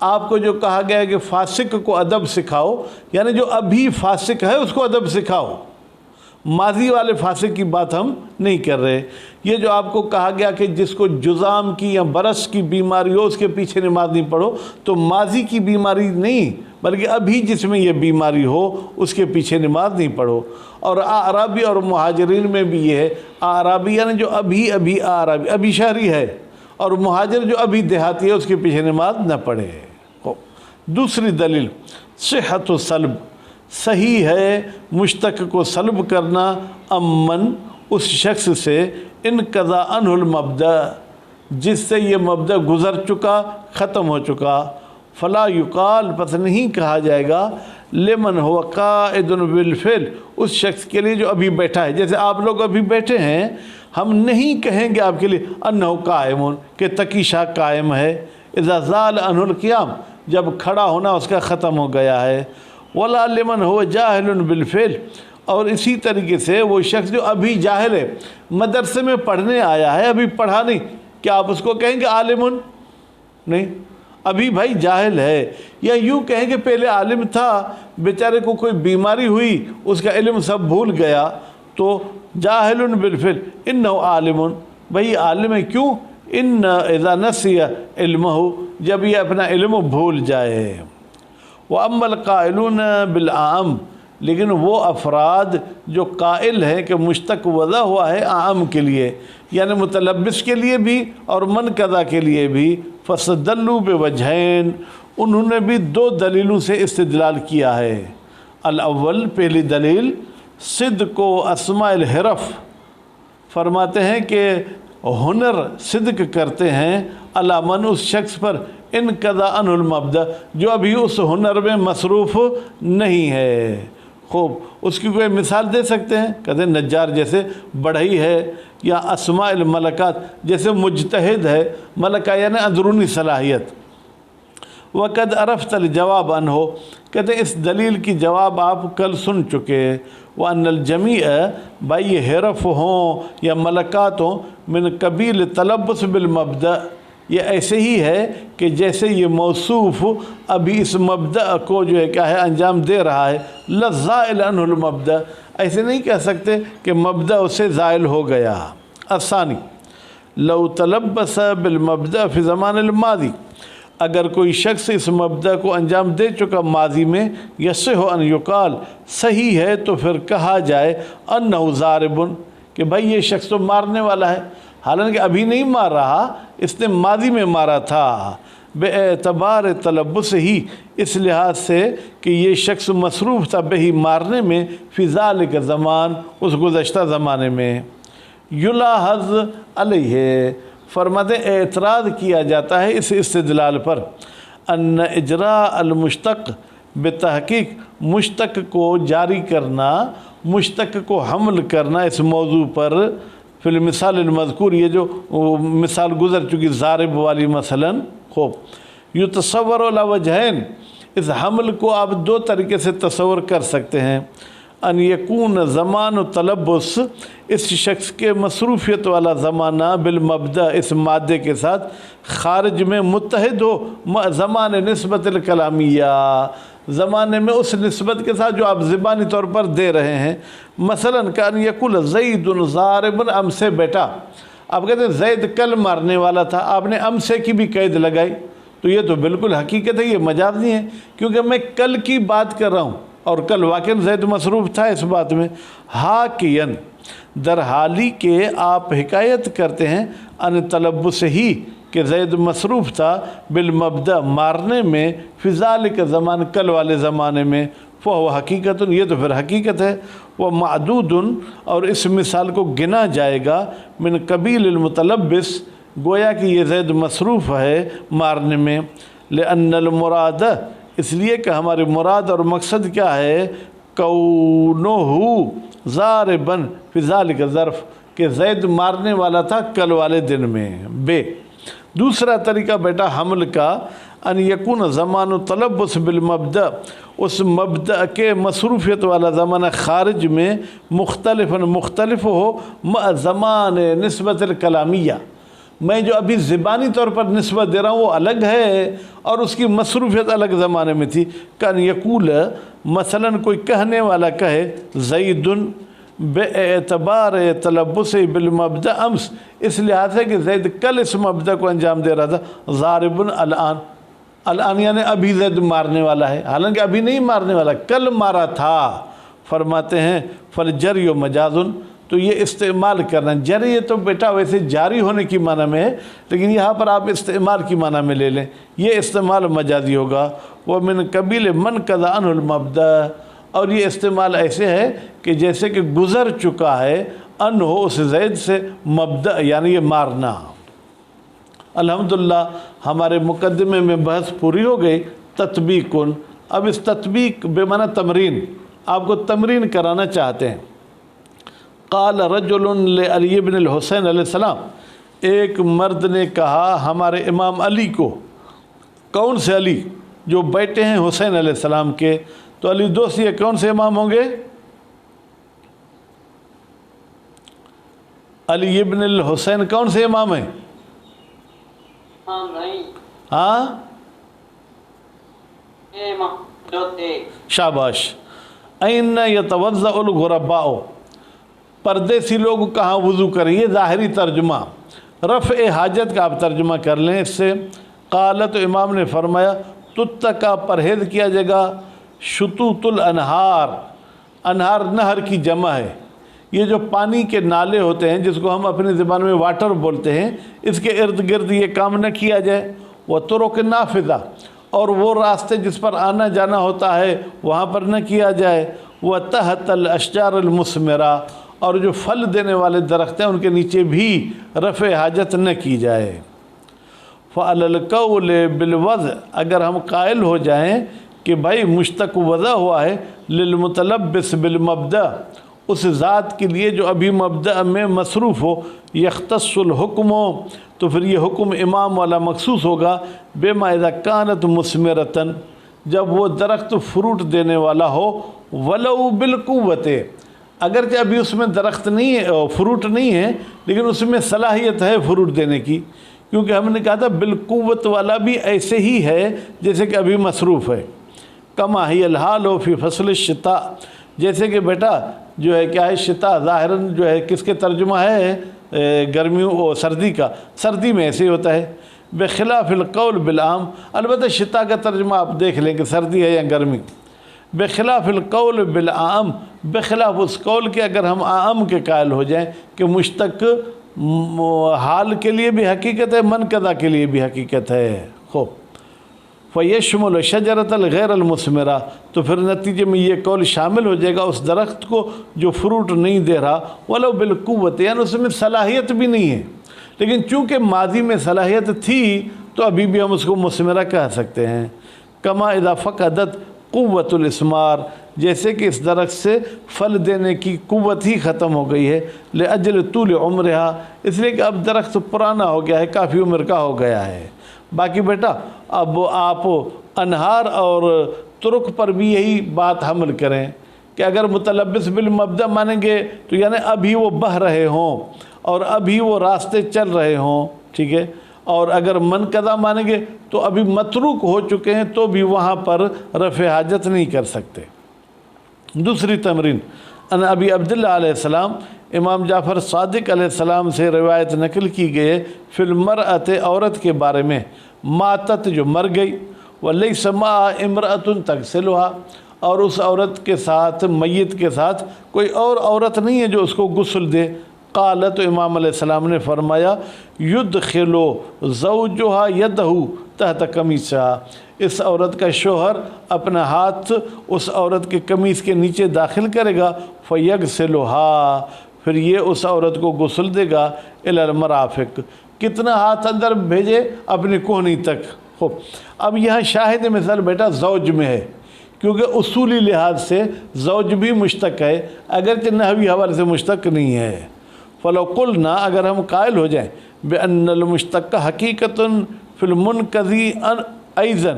آپ کو جو کہا گیا ہے کہ فاسق کو ادب سکھاؤ، یعنی جو ابھی فاسق ہے اس کو ادب سکھاؤ، ماضی والے فاسق کی بات ہم نہیں کر رہے۔ یہ جو آپ کو کہا گیا کہ جس کو جذام کی یا برس کی بیماری ہو اس کے پیچھے نماز نہیں پڑھو، تو ماضی کی بیماری نہیں بلکہ ابھی جس میں یہ بیماری ہو اس کے پیچھے نماز نہیں پڑھو۔ اور اعرابی اور مہاجرین میں بھی یہ ہے، اعرابی یعنی جو ابھی اعرابی ابھی شہری ہے، اور مہاجر جو ابھی دیہاتی ہے اس کے پیچھے نماز نہ پڑھے۔ دوسری دلیل صحت و سلب، صحیح ہے مشتق کو سلب کرنا امن اس شخص سے انقضاء عنہ المبدأ جس سے یہ مبدأ گزر چکا، ختم ہو چکا، فلا یقال پس نہیں کہا جائے گا لمن هو قائد بالفعل اس شخص کے لیے جو ابھی بیٹھا ہے، جیسے آپ لوگ ابھی بیٹھے ہیں، ہم نہیں کہیں گے آپ کے لیے انہ قائم کہ تقی شاہ قائم ہے، اذا زال عنہ القیام جب کھڑا ہونا اس کا ختم ہو گیا ہے، ولا لمن هو جاہل بالفعل اور اسی طریقے سے وہ شخص جو ابھی جاہل ہے، مدرسے میں پڑھنے آیا ہے ابھی پڑھا نہیں، کیا آپ اس کو کہیں گے عالم؟ نہیں، ابھی بھائی جاہل ہے۔ یا یوں کہیں کہ پہلے عالم تھا، بیچارے کو کوئی بیماری ہوئی اس کا علم سب بھول گیا، تو جاہل بالفعل انہ عالم، بھائی عالم ہے، کیوں؟ ان اذا نسی علمہ جب یہ اپنا علم بھول جائے۔ وَأَمَّا الْقَائِلُونَ بِالْعَامِ لیکن وہ افراد جو قائل ہیں کہ مشتق وضع ہوا ہے عام کے لیے، یعنی متلبس کے لیے بھی اور منقضا کے لیے بھی، فَاسْتَدَلُّوا بِوَجْهَيْنِ انہوں نے بھی دو دلیلوں سے استدلال کیا ہے۔ الاول پہلی دلیل صدق و اسماء الحرف، فرماتے ہیں کہ ہنر صدق کرتے ہیں علامن اس شخص پر انقضاء عنہ المبدأ جو ابھی اس ہنر میں مصروف نہیں ہے۔ خوب، اس کی کوئی مثال دے سکتے ہیں؟ کہتے ہیں نجار جیسے بڑھئی ہے، یا اسماء الملکات جیسے مجتہد ہے، ملکہ یعنی اندرونی صلاحیت۔ وقد عرفت الجواب عنہ کہتے ہیں اس دلیل کی جواب آپ کل سن چکے۔ وَأَنَّ الْجَمِيعَ بھائی یہ حرف ہوں یا ملکات ہوں من قبیل تلبس بالمبدأ یہ ایسے ہی ہے کہ جیسے یہ موصوف ابھی اس مبدأ کو جو ہے کیا ہے انجام دے رہا ہے، لَزَائِلَ عَنْهُ الْمَبْدَأ ایسے نہیں کہہ سکتے کہ مبدأ اسے زائل ہو گیا۔ الثانی لو تلبس بالمبدأ فی زمان الماضی اگر کوئی شخص اس مبدأ کو انجام دے چکا ماضی میں، یصح ان یقال صحیح ہے تو پھر کہا جائے انہ ضارب کہ بھائی یہ شخص تو مارنے والا ہے، حالانکہ ابھی نہیں مار رہا، اس نے ماضی میں مارا تھا، بے اعتبار تلبس ہی اس لحاظ سے کہ یہ شخص مصروف تھا بہی مارنے میں، فی ذالک زمان اس گزشتہ زمانے میں۔ یلاحظ علیہ فرماتے اعتراض کیا جاتا ہے اس استدلال پر، ان اجراء المشتق بتحقیق مشتق کو جاری کرنا، مشتق کو حمل کرنا اس موضوع پر، فی المثال المذکور یہ جو مثال گزر چکی ضارب والی مثلا، خوب یتصور علی وجہین اس حمل کو آپ دو طریقے سے تصور کر سکتے ہیں، ان یکون زمان و تلبس اس شخص کے مصروفیت والا زمانہ بالمبدأ اس مادے کے ساتھ خارج میں متحد ہو زمان نسبت الکلامیہ زمانے میں اس نسبت کے ساتھ جو آپ زبانی طور پر دے رہے ہیں، مثلا کان یقول زید ضارب ام سے بیٹا، آپ کہتے ہیں زید کل مارنے والا تھا، آپ نے ام سے کی بھی قید لگائی، تو یہ تو بالکل حقیقت ہے، یہ مجاز نہیں ہے، کیونکہ میں کل کی بات کر رہا ہوں اور کل واقعاً زید مصروف تھا اس بات میں۔ حاکین در حالی کہ آپ حکایت کرتے ہیں ان تلبس ہی کہ زید مصروف تھا بالمبدأ مارنے میں، فی ذالک زمان کل والے زمانے میں، فہو حقیقت یہ تو پھر حقیقت ہے، وہ معدود اور اس مثال کو گنا جائے گا من قبیل المتلبس گویا کہ یہ زید مصروف ہے مارنے میں، لأن المراد اس لیے کہ ہمارے مراد اور مقصد کیا ہے، کونہ ضاربا فی ذالک ظرف کہ زید مارنے والا تھا کل والے دن میں۔ بے دوسرا طریقہ بیٹا حمل کا، ان یکون زمان تلبس بالمبدأ اس مبدأ کے مصروفیت والا زمانہ خارج میں مختلف ہو مع زمان نسبت الکلامیہ میں جو ابھی زبانی طور پر نسبت دے رہا ہوں وہ الگ ہے اور اس کی مصروفیت الگ زمانے میں تھی۔ کان یقول مثلا کوئی کہنے والا کہے زید بے اعتبار تلبس بالمبدا امس، اس لحاظ سے کہ زید کل اس مبدا کو انجام دے رہا تھا، ضارب الان یعنی ابھی زید مارنے والا ہے، حالانکہ ابھی نہیں مارنے والا، کل مارا تھا۔ فرماتے ہیں فالجری و مجازن، تو یہ استعمال کرنا، جری تو بیٹا ویسے جاری ہونے کی معنی میں ہے، لیکن یہاں پر آپ استعمال کی معنی میں لے لیں، یہ استعمال مجازی ہوگا۔ ومن قبیل من قضى عنه المبدا، اور یہ استعمال ایسے ہے کہ جیسے کہ گزر چکا ہے عنہ اس زید سے مبدا یعنی یہ مارنا۔ الحمدللہ ہمارے مقدمے میں بحث پوری ہو گئی۔ تطبیق، اب اس تطبیق بے معنی تمرین، آپ کو تمرین کرانا چاہتے ہیں۔ قال رجل لعلی بن الحسین علیہ السلام، ایک مرد نے کہا ہمارے امام علی کو، کون سے علی؟ جو بیٹے ہیں حسین علیہ السلام کے، تو علی دوست یہ کون سے امام ہوں گے؟ علی ابن الحسین کون سے امام ہیں؟ ہاں شاباش۔ این یتوضأ الغرباء، پردیسی لوگ کہاں وضو کریں، یہ ظاہری ترجمہ، رفع حاجت کا آپ ترجمہ کر لیں اس سے۔ قالت، امام نے فرمایا تتقى، پرہیز کیا جائے گا، شطوط الانہار، انہار نہر کی جمع ہے، یہ جو پانی کے نالے ہوتے ہیں جس کو ہم اپنی زبان میں واٹر بولتے ہیں، اس کے ارد گرد یہ کام نہ کیا جائے۔ وطرق نافذہ، اور وہ راستے جس پر آنا جانا ہوتا ہے وہاں پر نہ کیا جائے۔ وتحت الاشجار المثمرہ، اور جو پھل دینے والے درخت ہیں ان کے نیچے بھی رفع حاجت نہ کی جائے۔ فعلی القول بالوضع، اگر ہم قائل ہو جائیں کہ بھائی مشتق وضع ہوا ہے للمتلبس بالمبدا، اس ذات کے لیے جو ابھی مبدا میں مصروف ہو، یختص الحکم، تو پھر یہ حکم امام والا مخصوص ہوگا، بما اذا کانت مثمرتن، جب وہ درخت فروٹ دینے والا ہو، ولو بالقوت، اگرچہ ابھی اس میں درخت نہیں ہے، فروٹ نہیں ہے، لیکن اس میں صلاحیت ہے فروٹ دینے کی، کیونکہ ہم نے کہا تھا بالقوت والا بھی ایسے ہی ہے جیسے کہ ابھی مصروف ہے۔ کما ہی الحال ہو فی فصل الشتاء، جیسے کہ بیٹا جو ہے کیا ہے شتاء، ظاہراً جو ہے کس کے ترجمہ ہے گرمیوں اور سردی کا، سردی میں ایسے ہی ہوتا ہے۔ بخلاف القول بالعام، البتہ شتاء کا ترجمہ آپ دیکھ لیں کہ سردی ہے یا گرمی۔ بخلاف القول بالعام، بخلاف اس قول کے اگر ہم عام کے قائل ہو جائیں کہ مشتق حال کے لیے بھی حقیقت ہے، منقضہ کے لیے بھی حقیقت ہے۔ خوب، فیشمل شجرۃ الغیر المثمرہ، تو پھر نتیجے میں یہ قول شامل ہو جائے گا اس درخت کو جو فروٹ نہیں دے رہا، ولو بالقوت، یعنی اس میں صلاحیت بھی نہیں ہے، لیکن چونکہ ماضی میں صلاحیت تھی تو ابھی بھی ہم اس کو مثمرہ کہہ سکتے ہیں۔ کما اذا فقدت قوت الاسمار، جیسے کہ اس درخت سے پھل دینے کی قوت ہی ختم ہو گئی ہے، لأجل طول عمرہا، اس لیے کہ اب درخت پرانا ہو گیا ہے، کافی عمر کا ہو گیا ہے۔ باقی بیٹا اب آپ انہار اور طرق پر بھی یہی بات حمل کریں کہ اگر متلبس بالمبدا مانیں گے تو یعنی ابھی وہ بہہ رہے ہوں اور ابھی وہ راستے چل رہے ہوں، ٹھیک ہے، اور اگر منقضہ مانیں گے تو ابھی متروک ہو چکے ہیں تو بھی وہاں پر رفع حاجت نہیں کر سکتے۔ دوسری تمرین، ان ابی عبداللہ علیہ السلام، امام جعفر صادق علیہ السلام سے روایت نقل کی گئی ہے، فی المرأۃ، عورت کے بارے میں، ماتت جو مر گئی، ولیس معہا امرأۃ تغسلھا، اور اس عورت کے ساتھ، میت کے ساتھ کوئی اور عورت نہیں ہے جو اس کو غسل دے۔ قالت، تو امام علیہ السلام نے فرمایا یدخل زوجہا یدہ تحت قمیصہا، اس عورت کا شوہر اپنا ہاتھ اس عورت کے قمیص کے نیچے داخل کرے گا، فیغسلھا، پھر یہ اس عورت کو غسل دے گا، الی المرافق، کتنا ہاتھ اندر بھیجے؟ اپنی کوہنی تک۔ خوب، اب یہاں شاہد مثال بیٹا زوج میں ہے، کیونکہ اصولی لحاظ سے زوج بھی مشتق ہے، اگرچہ نحوی حوالے سے مشتق نہیں ہے۔ فلو قلنا، اگر ہم قائل ہو جائیں بأن المشتق حقیقت فی المنقضی ایضا،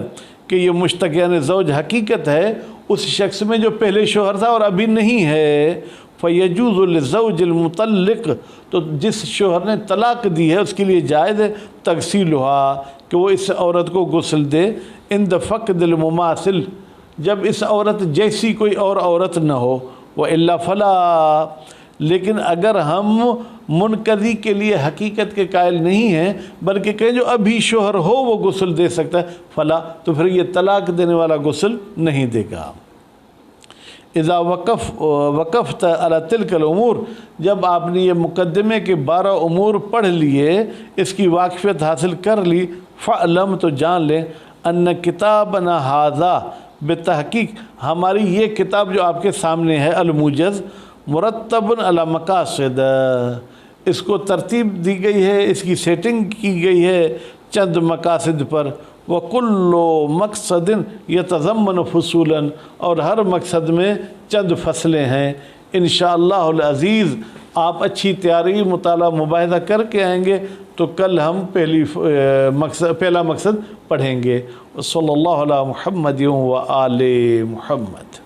کہ یہ مشتق یعنی زوج حقیقت ہے اس شخص میں جو پہلے شوہر تھا اور ابھی نہیں ہے، فیجوز للزوج المطلق، تو جس شوہر نے طلاق دی ہے اس کے لیے جائز ہے تغسیلها، کہ وہ اس عورت کو غسل دے، عند فقد المماثل، جب اس عورت جیسی کوئی اور عورت نہ ہو، وَإِلَّا فَلَا، لیکن اگر ہم منقضی کے لیے حقیقت کے قائل نہیں ہیں بلکہ کہیں جو ابھی شوہر ہو وہ غسل دے سکتا ہے، فلا، تو پھر یہ طلاق دینے والا غسل نہیں دے گا۔ اذا وقفت علی تلک الامور، جب آپ نے یہ مقدمے کے 12 امور پڑھ لیے، اس کی واقفیت حاصل کر لی، فعلم، تو جان لیں، ان کتابنا ھذا، بتحقیق ہماری یہ کتاب جو آپ کے سامنے ہے، الموجز، مرتب علی مقاصد، اس کو ترتیب دی گئی ہے، اس کی سیٹنگ کی گئی ہے چند مقاصد پر، وَكُلُّ مقصد يتضمن فصولا، اور ہر مقصد میں چند فصلیں ہیں۔ انشاءاللہ العزیز آپ اچھی تیاری مطالعہ مباحثہ کر کے آئیں گے تو کل ہم پہلا مقصد پڑھیں گے۔ صلی اللہ علی محمد و آل محمد۔